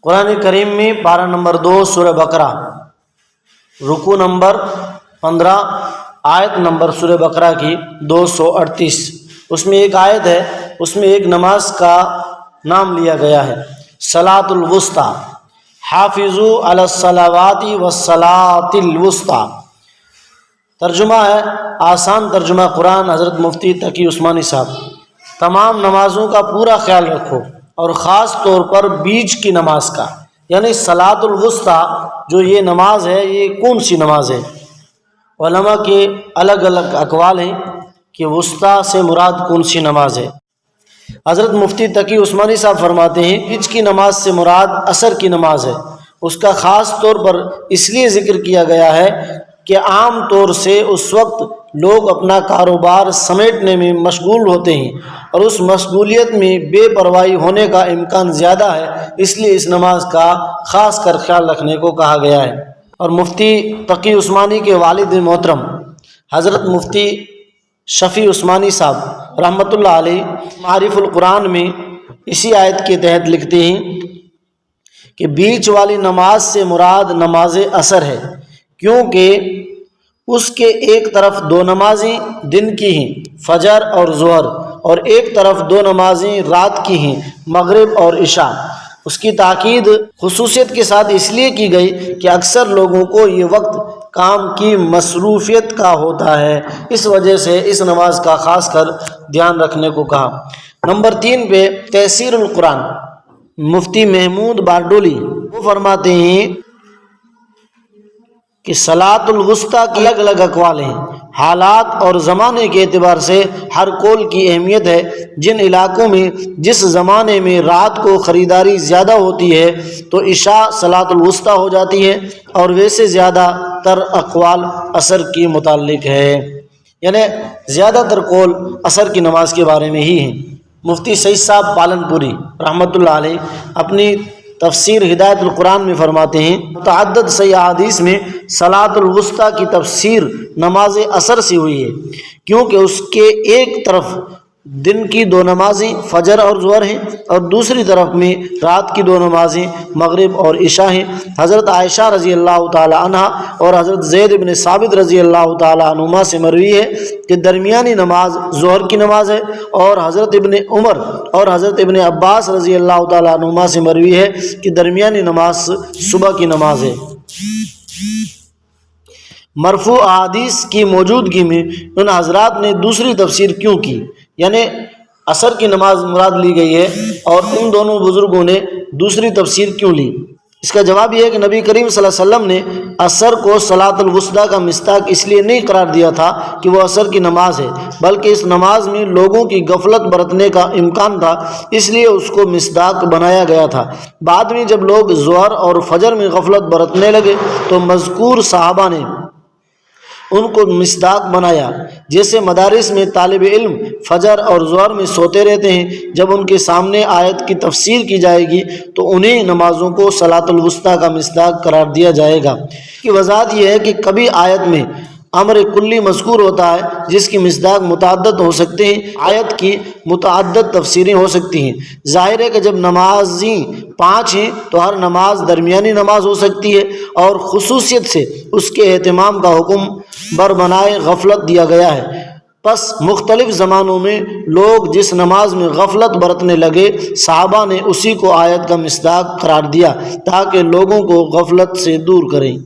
قرآن کریم میں پارہ نمبر 2 سورہ بقرہ رکوع نمبر 15 آیت نمبر سورہ بقرہ کی 238، اس میں ایک آیت ہے، اس میں ایک نماز کا نام لیا گیا ہے، صلاۃ الوسطیٰ، حافظوا علی الصلوات والصلاۃ الوسطیٰ۔ ترجمہ ہے، آسان ترجمہ قرآن حضرت مفتی تقی عثمانی صاحب: تمام نمازوں کا پورا خیال رکھو اور خاص طور پر بیچ کی نماز کا، یعنی صلاۃ الوسطیٰ جو یہ نماز ہے، یہ کون سی نماز ہے؟ علماء کے الگ الگ اقوال ہیں کہ وسطیٰ سے مراد کون سی نماز ہے۔ حضرت مفتی تقی عثمانی صاحب فرماتے ہیں بیچ کی نماز سے مراد عصر کی نماز ہے، اس کا خاص طور پر اس لیے ذکر کیا گیا ہے کہ عام طور سے اس وقت لوگ اپنا کاروبار سمیٹنے میں مشغول ہوتے ہیں اور اس مشغولیت میں بے پرواہی ہونے کا امکان زیادہ ہے، اس لیے اس نماز کا خاص کر خیال رکھنے کو کہا گیا ہے۔ اور مفتی تقی عثمانی کے والد محترم حضرت مفتی شفیع عثمانی صاحب رحمۃ اللہ علیہ معارف القرآن میں اسی آیت کے تحت لکھتے ہیں کہ بیچ والی نماز سے مراد نماز عصر ہے، کیونکہ اس کے ایک طرف دو نمازیں دن کی ہیں، فجر اور ظہر، اور ایک طرف دو نمازیں رات کی ہیں، مغرب اور عشاء۔ اس کی تاکید خصوصیت کے ساتھ اس لیے کی گئی کہ اکثر لوگوں کو یہ وقت کام کی مصروفیت کا ہوتا ہے، اس وجہ سے اس نماز کا خاص کر دھیان رکھنے کو کہا۔ نمبر 3 پہ تفسیر القرآن، مفتی محمود باردولی وہ فرماتے ہیں کہ صلاۃ الوسطیٰ کی الگ الگ اقوال ہیں، حالات اور زمانے کے اعتبار سے ہر قول کی اہمیت ہے۔ جن علاقوں میں جس زمانے میں رات کو خریداری زیادہ ہوتی ہے تو عشاء صلاۃ الوسطیٰ ہو جاتی ہے، اور ویسے زیادہ تر اقوال عصر کی متعلق ہے، یعنی زیادہ تر قول عصر کی نماز کے بارے میں ہی ہیں۔ مفتی سعید صاحب پالن پوری رحمۃ اللہ علیہ اپنی تفسیر ہدایت القرآن میں فرماتے ہیں متعدد صحیح احادیث میں صلاۃ الوسطیٰ کی تفسیر نماز عصر سے ہوئی ہے، کیونکہ اس کے ایک طرف دن کی دو نمازیں فجر اور ظہر ہیں اور دوسری طرف میں رات کی دو نمازیں مغرب اور عشاء ہیں۔ حضرت عائشہ رضی اللہ تعالی عنہ اور حضرت زید بن ثابت رضی اللہ تعالی عنہما سے مروی ہے کہ درمیانی نماز ظہر کی نماز ہے، اور حضرت ابن عمر اور حضرت ابن عباس رضی اللہ تعالی عنہما سے مروی ہے کہ درمیانی نماز صبح کی نماز ہے۔ مرفوع احادیث کی موجودگی میں ان حضرات نے دوسری تفسیر کیوں کی، یعنی عصر کی نماز مراد لی گئی ہے، اور ان دونوں بزرگوں نے دوسری تفسیر کیوں لی؟ اس کا جواب یہ ہے کہ نبی کریم صلی اللہ علیہ وسلم نے عصر کو صلاۃ الوسطیٰ کا مصداق اس لیے نہیں قرار دیا تھا کہ وہ عصر کی نماز ہے، بلکہ اس نماز میں لوگوں کی غفلت برتنے کا امکان تھا، اس لیے اس کو مصداق بنایا گیا تھا۔ بعد میں جب لوگ ظہر اور فجر میں غفلت برتنے لگے تو مذکور صحابہ نے ان کو مصداق بنایا۔ جیسے مدارس میں طالب علم فجر اور ظہر میں سوتے رہتے ہیں، جب ان کے سامنے آیت کی تفسیر کی جائے گی تو انہیں نمازوں کو صلاۃ الوسطیٰ کا مصداق قرار دیا جائے گا۔ اس کی وضاحت یہ ہے کہ کبھی آیت میں امر کلی مذکور ہوتا ہے جس کی مصداق متعدد ہو سکتے ہیں، آیت کی متعدد تفسیریں ہو سکتی ہیں۔ ظاہر ہے کہ جب نمازیں 5 ہیں تو ہر نماز درمیانی نماز ہو سکتی ہے، اور خصوصیت سے اس کے اہتمام کا حکم بربنائے غفلت دیا گیا ہے۔ پس مختلف زمانوں میں لوگ جس نماز میں غفلت برتنے لگے، صحابہ نے اسی کو آیت کا مصداق قرار دیا تاکہ لوگوں کو غفلت سے دور کریں۔